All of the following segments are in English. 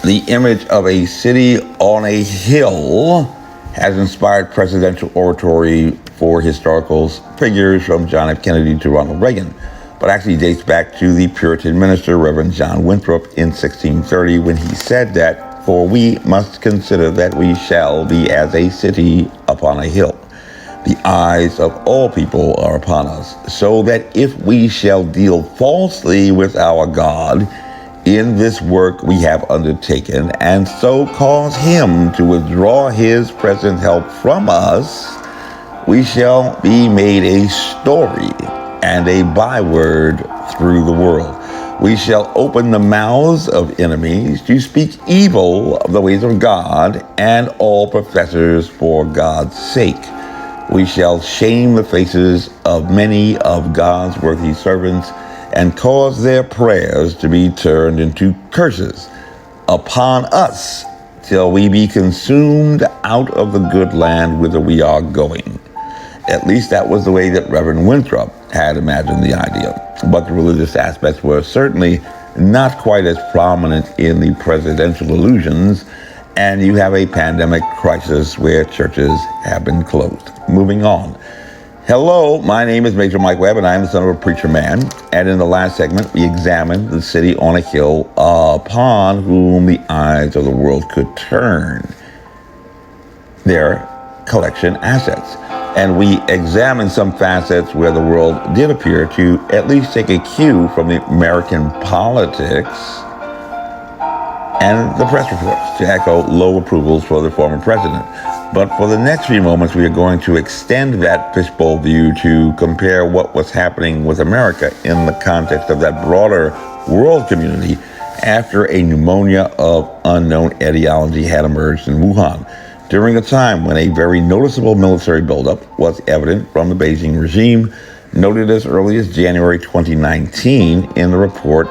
The image of a city on a hill has inspired presidential oratory for historical figures from John F. Kennedy to Ronald Reagan, but actually dates back to the Puritan minister, Reverend John Winthrop, in 1630, when he said that, "For we must consider that we shall be as a city upon a hill. The eyes of all people are upon us, so that if we shall deal falsely with our God in this work we have undertaken, and so cause him to withdraw his present help from us, we shall be made a story and a byword through the world. We shall open the mouths of enemies to speak evil of the ways of God and all professors for God's sake. We shall shame the faces of many of God's worthy servants and cause their prayers to be turned into curses upon us till we be consumed out of the good land whither we are going." At least that was the way that Reverend Winthrop had imagined the idea. But the religious aspects were certainly not quite as prominent in the presidential illusions, and you have a pandemic crisis where churches have been closed. Moving on. Hello, my name is Major Mike Webb, and I am the son of a preacher man. And in the last segment, we examined the city on a hill upon whom the eyes of the world could turn their collection assets. And we examined some facets where the world did appear to at least take a cue from the American politics and the press reports to echo low approvals for the former president. But for the next few moments, we are going to extend that fishbowl view to compare what was happening with America in the context of that broader world community after a pneumonia of unknown etiology had emerged in Wuhan, during a time when a very noticeable military buildup was evident from the Beijing regime, noted as early as January 2019 in the report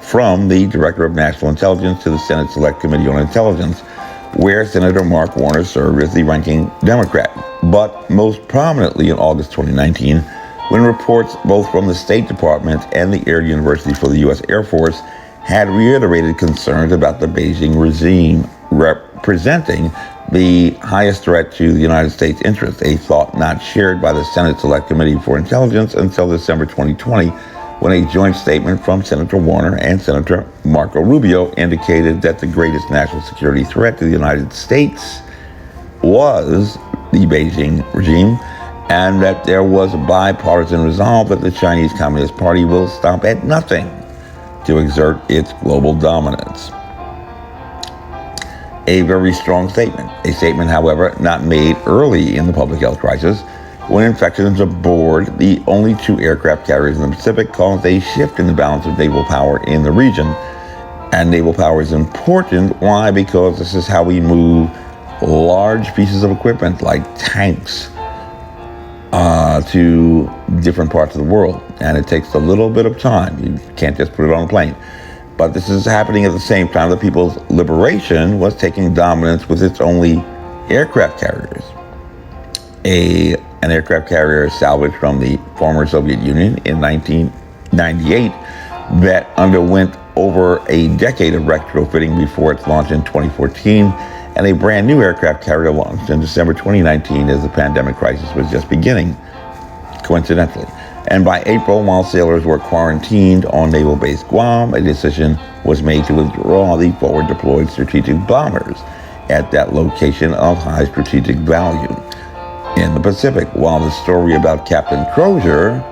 from the Director of National Intelligence to the Senate Select Committee on Intelligence, where Senator Mark Warner served as the ranking Democrat. But most prominently in August 2019, when reports both from the State Department and the Air University for the U.S. Air Force had reiterated concerns about the Beijing regime representing the highest threat to the United States interests, a thought not shared by the Senate Select Committee for Intelligence until December 2020, when a joint statement from Senator Warner and Senator Marco Rubio indicated that the greatest national security threat to the United States was the Beijing regime, and that there was a bipartisan resolve that the Chinese Communist Party will stop at nothing to exert its global dominance. A very strong statement. A statement, however, not made early in the public health crisis, when infections aboard the only two aircraft carriers in the Pacific caused a shift in the balance of naval power in the region. And naval power is important. Why? Because this is how we move large pieces of equipment like tanks to different parts of the world. And it takes a little bit of time. You can't just put it on a plane. But this is happening at the same time that people's liberation was taking dominance with its only aircraft carriers. An aircraft carrier salvaged from the former Soviet Union in 1998 that underwent over a decade of retrofitting before its launch in 2014, and a brand new aircraft carrier launched in December 2019 as the pandemic crisis was just beginning, coincidentally. And by April, while sailors were quarantined on naval base Guam, a decision was made to withdraw the forward deployed strategic bombers at that location of high strategic value in the Pacific. While the story about Captain Crozier,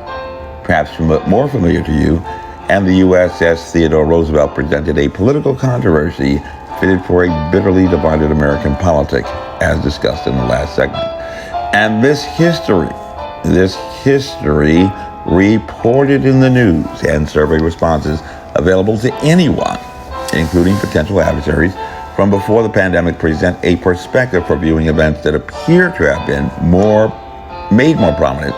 perhaps more familiar to you, and the USS Theodore Roosevelt presented a political controversy fitted for a bitterly divided American politic, as discussed in the last segment. And this history reported in the news and survey responses available to anyone, including potential adversaries, from before the pandemic present a perspective for viewing events that appear to have been made more prominent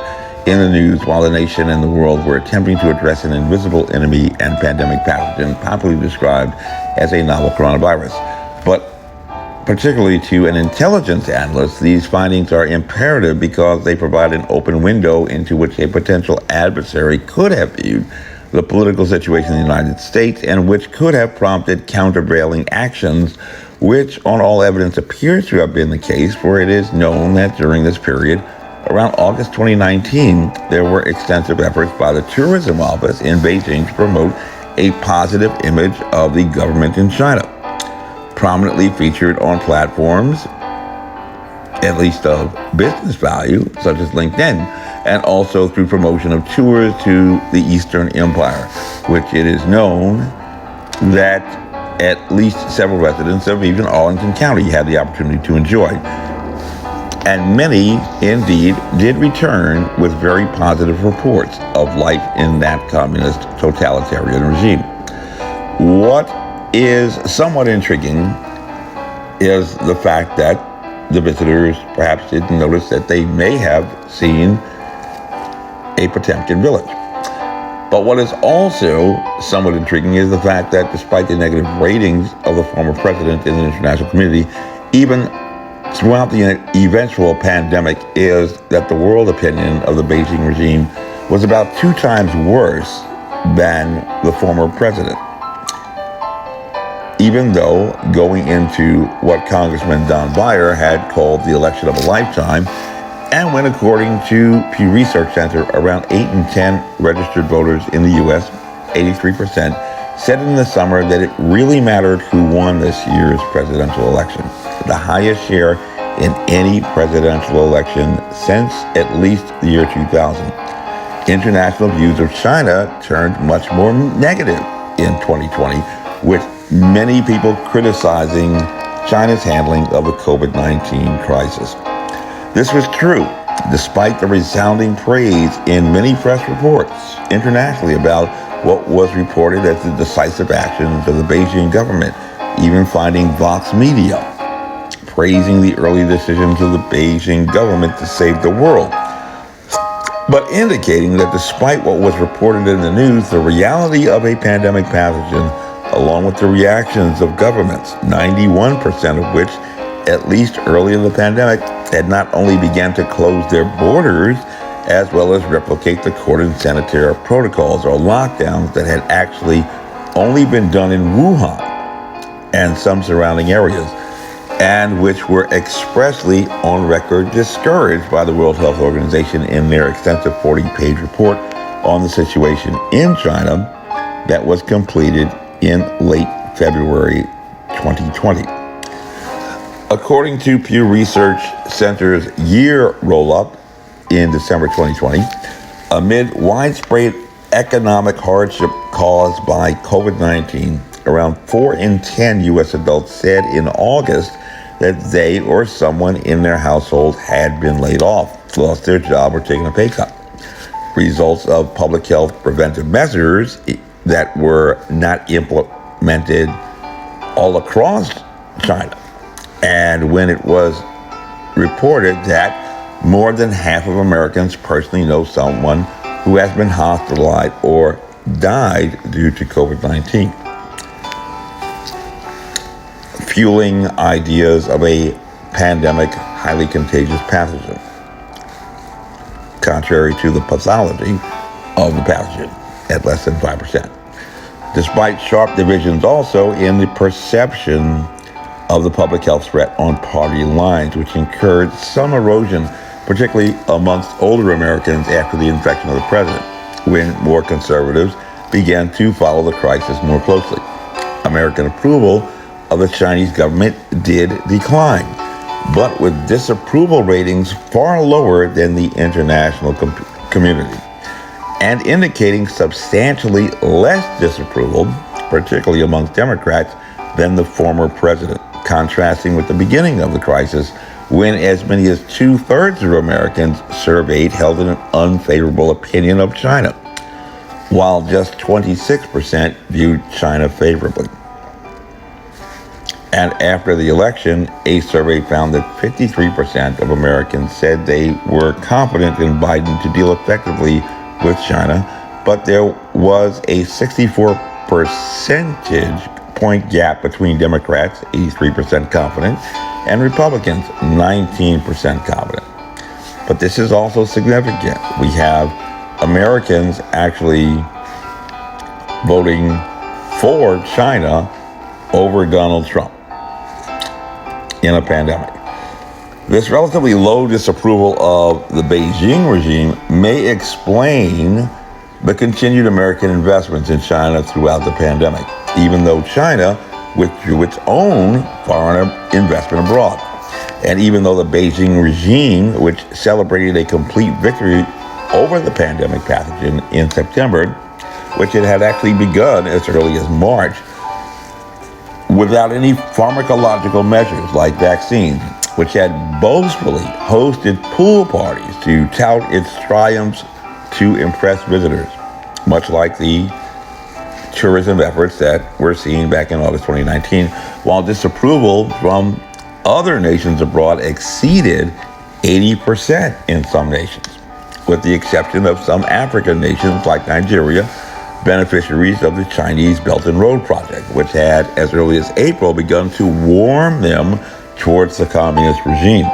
in the news while the nation and the world were attempting to address an invisible enemy and pandemic pathogen popularly described as a novel coronavirus. But particularly to an intelligence analyst, these findings are imperative because they provide an open window into which a potential adversary could have viewed the political situation in the United States, and which could have prompted countervailing actions, which on all evidence appears to have been the case, for it is known that during this period, around August 2019, there were extensive efforts by the Tourism Office in Beijing to promote a positive image of the government in China, prominently featured on platforms, at least of business value, such as LinkedIn, and also through promotion of tours to the Eastern Empire, which it is known that at least several residents of even Arlington County had the opportunity to enjoy. And many, indeed, did return with very positive reports of life in that communist totalitarian regime. What is somewhat intriguing is the fact that the visitors perhaps didn't notice that they may have seen a Potemkin village. But what is also somewhat intriguing is the fact that despite the negative ratings of the former president in the international community, even throughout the eventual pandemic, is that the world opinion of the Beijing regime was about 2 times worse than the former president. Even though going into what Congressman Don Beyer had called the election of a lifetime, and when, according to Pew Research Center, around 8 in 10 registered voters in the U.S., 83%, said in the summer that it really mattered who won this year's presidential election, the highest share in any presidential election since at least the year 2000. International views of China turned much more negative in 2020, with many people criticizing China's handling of the COVID-19 crisis. This was true, despite the resounding praise in many press reports internationally about what was reported as the decisive actions of the Beijing government, even finding Vox Media praising the early decisions of the Beijing government to save the world, but indicating that despite what was reported in the news, the reality of a pandemic pathogen, along with the reactions of governments, 91% of which, at least early in the pandemic, had not only began to close their borders, as well as replicate the cordon sanitaire protocols or lockdowns that had actually only been done in Wuhan and some surrounding areas, and which were expressly on record discouraged by the World Health Organization in their extensive 40-page report on the situation in China that was completed in late February 2020. According to Pew Research Center's year roll-up in December 2020, amid widespread economic hardship caused by COVID-19, around 4 in 10 U.S. adults said in August that they or someone in their household had been laid off, lost their job, or taken a pay cut. Results of public health preventive measures that were not implemented all across China. And when it was reported that more than half of Americans personally know someone who has been hospitalized or died due to COVID-19, fueling ideas of a pandemic, highly contagious pathogen, contrary to the pathology of the pathogen at less than 5%. Despite sharp divisions also in the perception of the public health threat on party lines, which incurred some erosion, particularly amongst older Americans after the infection of the president, when more conservatives began to follow the crisis more closely. American approval of the Chinese government did decline, but with disapproval ratings far lower than the international community, and indicating substantially less disapproval, particularly amongst Democrats, than the former president, contrasting with the beginning of the crisis, when as many as 2/3 of Americans surveyed held an unfavorable opinion of China, while just 26% viewed China favorably. And after the election, a survey found that 53% of Americans said they were confident in Biden to deal effectively with China, but there was a 64 percentage point gap between Democrats, 83% confident, and Republicans, 19% confident. But this is also significant. We have Americans actually voting for China over Donald Trump in a pandemic. This relatively low disapproval of the Beijing regime may explain the continued American investments in China throughout the pandemic, even though China withdrew its own foreign investment abroad. And even though the Beijing regime, which celebrated a complete victory over the pandemic pathogen in September, which it had actually begun as early as March, without any pharmacological measures like vaccines, which had boastfully hosted pool parties to tout its triumphs to impress visitors, much like the tourism efforts that we're seeing back in August 2019, while disapproval from other nations abroad exceeded 80% in some nations, with the exception of some African nations like Nigeria, beneficiaries of the Chinese Belt and Road Project, which had, as early as April, begun to warm them towards the communist regime.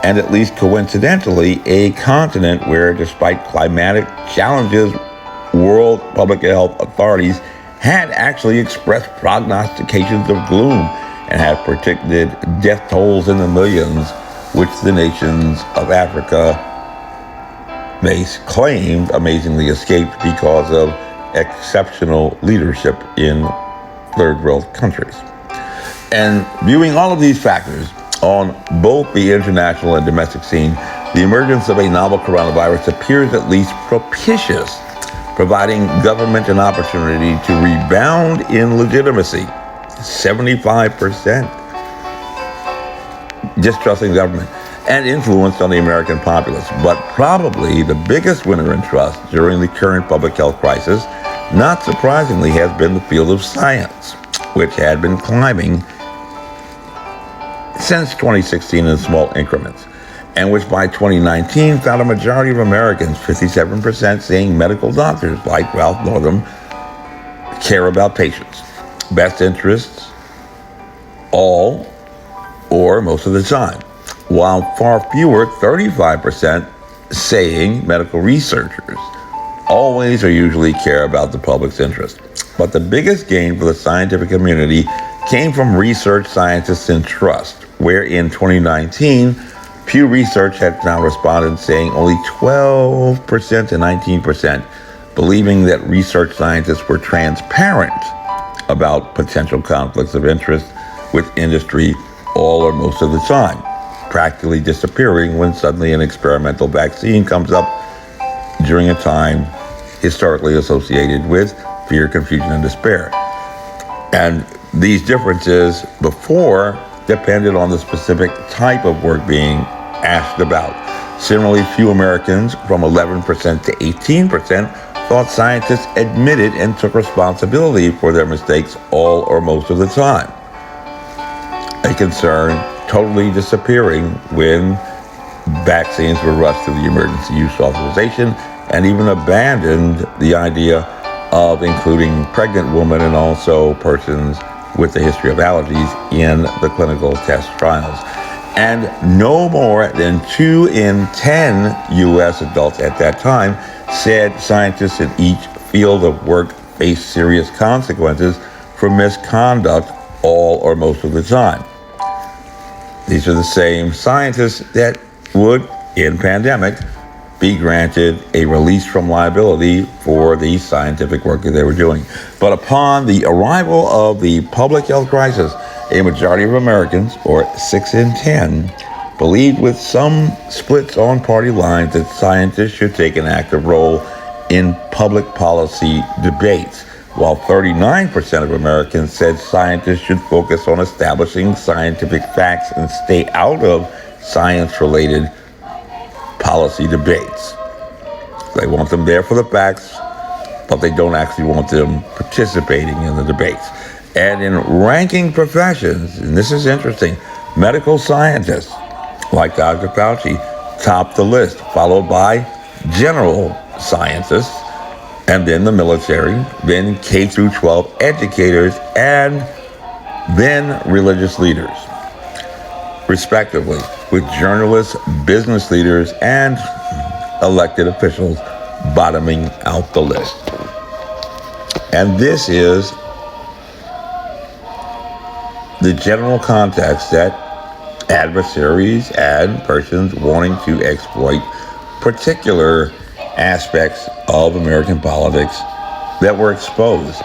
And at least coincidentally, a continent where, despite climatic challenges, world public health authorities had actually expressed prognostications of gloom and had predicted death tolls in the millions, which the nations of Africa, they claimed, amazingly escaped because of exceptional leadership in third world countries. And viewing all of these factors on both the international and domestic scene, the emergence of a novel coronavirus appears at least propitious, providing government an opportunity to rebound in legitimacy. 75% distrusting government and influence on the American populace. But probably the biggest winner in trust during the current public health crisis, not surprisingly, has been the field of science, which had been climbing since 2016 in small increments, and which by 2019 found a majority of Americans, 57%, saying medical doctors like Ralph Northam care about patients' best interests all or most of the time, while far fewer, 35%, saying medical researchers always or usually care about the public's interest. But the biggest gain for the scientific community came from research scientists in trust, where in 2019, Pew Research had found respondents saying only 12% to 19% believing that research scientists were transparent about potential conflicts of interest with industry all or most of the time, practically disappearing when suddenly an experimental vaccine comes up during a time historically associated with fear, confusion, and despair. And these differences before depended on the specific type of work being asked about. Similarly, few Americans, from 11% to 18%, thought scientists admitted and took responsibility for their mistakes all or most of the time. A concern totally disappearing when vaccines were rushed to the emergency use authorization and even abandoned the idea of including pregnant women and also persons with a history of allergies in the clinical test trials. And no more than 2 in 10 U.S. adults at that time said scientists in each field of work face serious consequences for misconduct all or most of the time. These are the same scientists that would, in pandemic, be granted a release from liability for the scientific work that they were doing. But upon the arrival of the public health crisis, a majority of Americans, or 6 in 10, believed, with some splits on party lines, that scientists should take an active role in public policy debates, while 39% of Americans said scientists should focus on establishing scientific facts and stay out of science-related policy debates. They want them there for the facts, but they don't actually want them participating in the debates. And in ranking professions, and this is interesting, medical scientists like Dr. Fauci top the list, followed by general scientists, and then the military, then K through 12 educators, and then religious leaders, respectively, with journalists, business leaders, and elected officials bottoming out the list. And this is the general context that adversaries and persons wanting to exploit particular aspects of American politics that were exposed.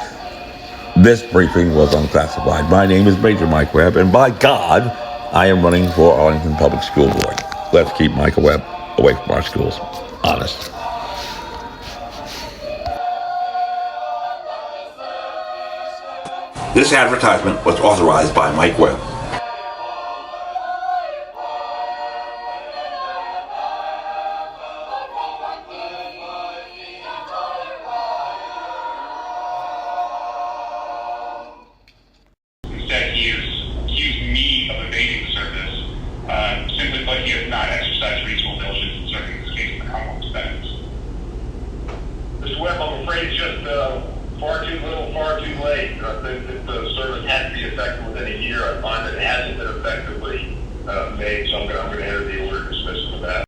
This briefing was unclassified. My name is Major Mike Webb, and by God, I am running for Arlington Public School Board. Let's keep Michael Webb away from our schools. Honest. This advertisement was authorized by Mike Webb. Instead, he has accused me of evading the service. Simply put, he has not exercised reasonable diligence in serving this case in the Commonwealth's defense. Mr. Webb, I'm afraid it's just far too little, far too late. I think that the service had to be effective within a year. I find that it hasn't been effective